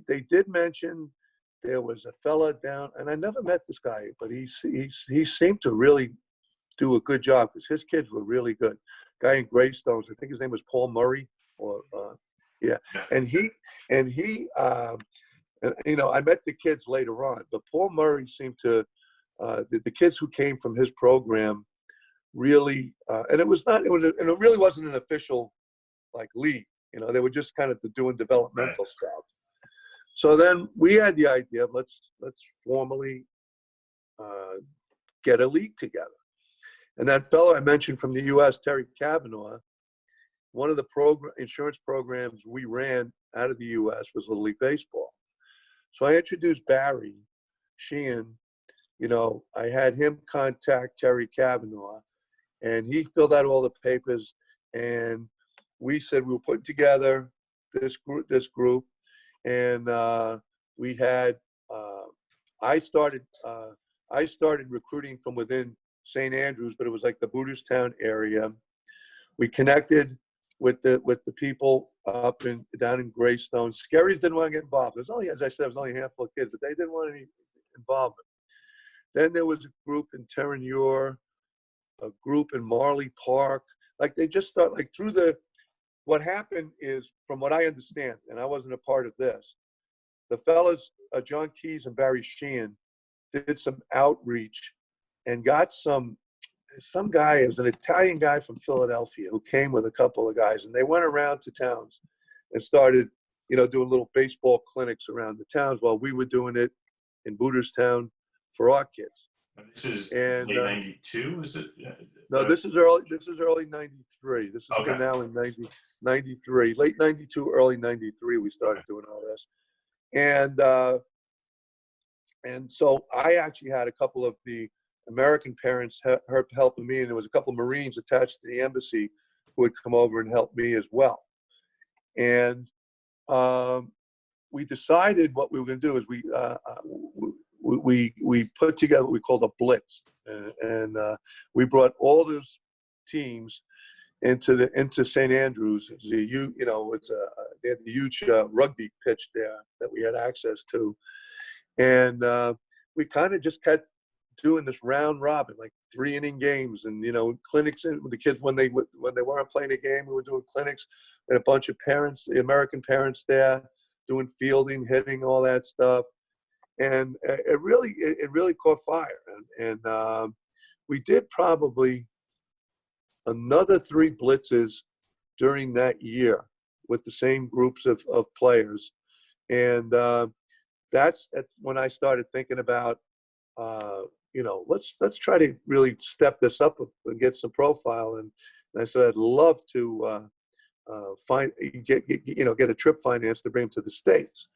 they did mention there was a fella down, and I never met this guy, but he seemed to really do a good job because his kids were really good. Guy in Greystones, I think his name was Paul Murray, or yeah, and he I met the kids later on, but Paul Murray seemed to the kids who came from his program really, and it really wasn't an official like league. They were just kind of doing developmental stuff. So then we had the idea of let's formally get a league together. And that fellow I mentioned from the U.S., Terry Kavanaugh, one of the insurance programs we ran out of the U.S. was Little League Baseball. So I introduced Barry Sheehan. I had him contact Terry Kavanaugh, and he filled out all the papers. And we said we were putting together this group, and we had. I started recruiting from within St. Andrews, but it was like the Booterstown area. We connected with the people down in Greystone. Scaries didn't want to get involved. It was only, as I said, it was only a handful of kids, but they didn't want any involvement. Then there was a group in Terranure, a group in Marley Park. Like they just start like what happened is, from what I understand, and I wasn't a part of this, the fellas, John Keyes and Barry Sheehan, did some outreach and got some guy, it was an Italian guy from Philadelphia who came with a couple of guys, and they went around to towns and started, doing little baseball clinics around the towns while we were doing it in Booterstown for our kids. This is late 92, is it? No, this is early 93. This is now in 93. Late 92, early 93, we started doing all this. And so I actually had a couple of the American parents helping me, and there was a couple of Marines attached to the embassy who would come over and help me as well. And we decided what we were going to do is we put together what we called a blitz, and we brought all those teams into St. Andrews. They had the huge rugby pitch there that we had access to, and we kind of just kept doing this round robin, like 3-inning games, and clinics with the kids when they weren't playing a game. We were doing clinics, and a bunch of parents, the American parents there, doing fielding, hitting, all that stuff, and it really caught fire. And we did probably another 3 blitzes during that year with the same groups of players, and that's when I started thinking about. Let's try to really step this up and get some profile. And I said, I'd love to get a trip financed to bring him to the States.